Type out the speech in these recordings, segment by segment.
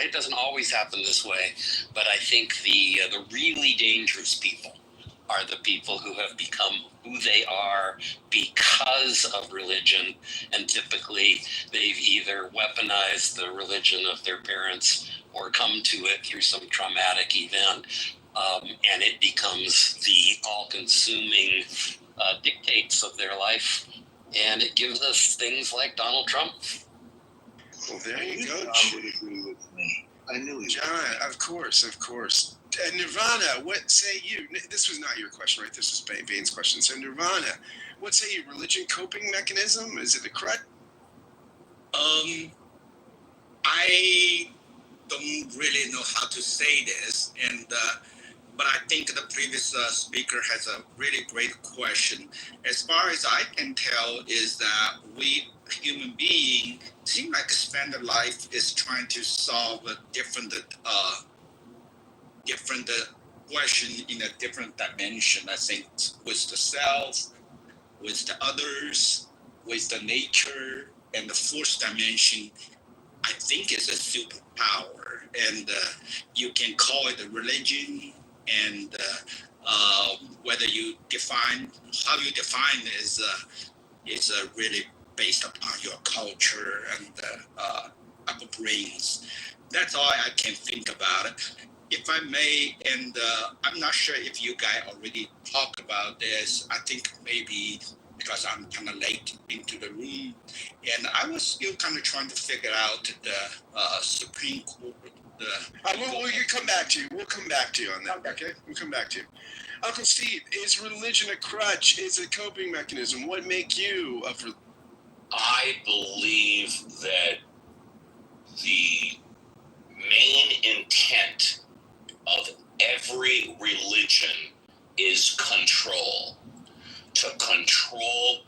It doesn't always happen this way, but I think the really dangerous people are the people who have become who they are because of religion, and typically they've either weaponized the religion of their parents or come to it through some traumatic event, and it becomes the all-consuming dictates of their life, and it gives us things like Donald Trump. Well, there you go. John would agree with me. I knew he John, of course. Nirvana, what say you? This was not your question, right? This was Bane's question. So Nirvana, what say you? Religion coping mechanism? Is it a crutch? I don't really know how to say this, but I think the previous speaker has a really great question. As far as I can tell, is that we human beings seem like spend their life is trying to solve a different question in a different dimension. I think with the self, with the others, with the nature, and the fourth dimension, I think it's a superpower, and you can call it a religion, and whether you define how you define is really based upon your culture and upbringings. That's all I can think about it. If I may, and I'm not sure if you guys already talked about this. I think maybe because I'm kind of late into the room, and I was still kind of trying to figure out the Supreme Court. We'll come back to you. We'll come back to you on that. Okay, we'll come back to you. Uncle Steve, is religion a crutch? Is it a coping mechanism? What make you of? I believe that the main intent of every religion is control. To control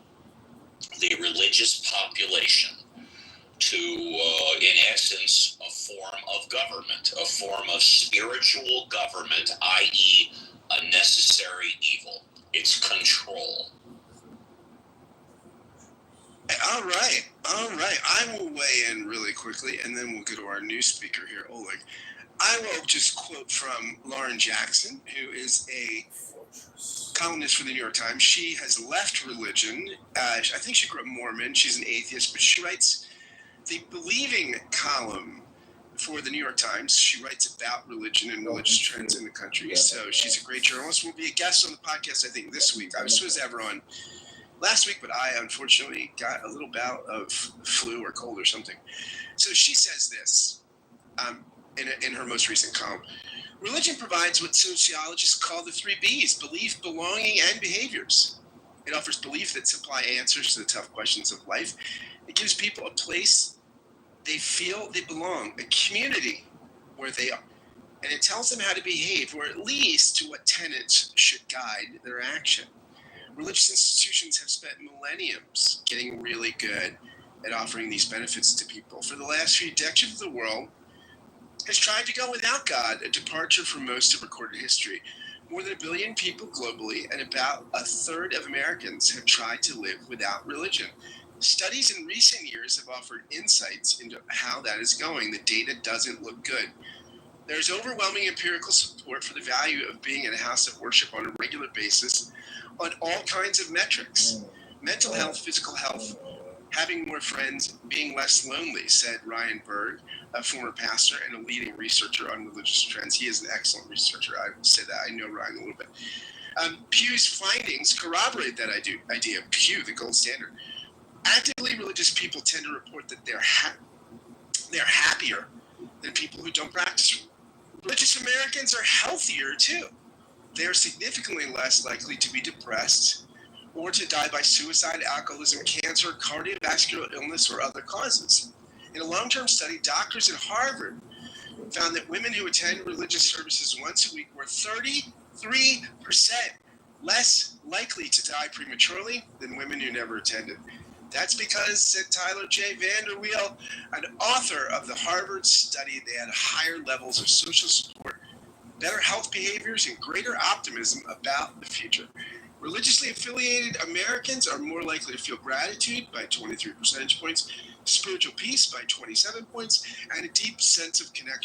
the religious population, to, in essence, a form of government, a form of spiritual government, i.e. a necessary evil. It's control. All right. I will weigh in really quickly, and then we'll go to our new speaker here, Oleg. I will just quote from Lauren Jackson, who is a columnist for the New York Times. She has left religion. I think she grew up Mormon. She's an atheist, but she writes the Believing column for the New York Times. She writes about religion and religious trends in the country. So she's a great journalist. Will be a guest on the podcast, I think, this week. I was supposed to have her on last week, but I unfortunately got a little bout of flu or cold or something. So she says this in her most recent column. Religion provides what sociologists call the 3 B's: belief, belonging, and behaviors. It offers belief that supply answers to the tough questions of life. It gives people a place they feel they belong, a community where they are. And it tells them how to behave, or at least to what tenets should guide their action. Religious institutions have spent millenniums getting really good at offering these benefits to people. For the last few decades, the world has tried to go without God, a departure from most of recorded history. More than 1 billion people globally, and about a third of Americans have tried to live without religion. Studies in recent years have offered insights into how that is going. The data doesn't look good. There's overwhelming empirical support for the value of being in a house of worship on a regular basis on all kinds of metrics. Mental health, physical health, having more friends, being less lonely, said Ryan Berg, a former pastor and a leading researcher on religious trends. He is an excellent researcher. I will say that. I know Ryan a little bit. Pew's findings corroborate that idea. Pew, the gold standard. Actively religious people tend to report that they're happier than people who don't practice. Religious Americans are healthier too. They are significantly less likely to be depressed or to die by suicide, alcoholism, cancer, cardiovascular illness, or other causes. In a long-term study, doctors at Harvard found that women who attend religious services once a week were 33% less likely to die prematurely than women who never attended. That's because, said Tyler J. Vanderweel, an author of the Harvard study, they had higher levels of social support, better health behaviors, and greater optimism about the future. Religiously affiliated Americans are more likely to feel gratitude by 23 percentage points, spiritual peace by 27 points, and a deep sense of connection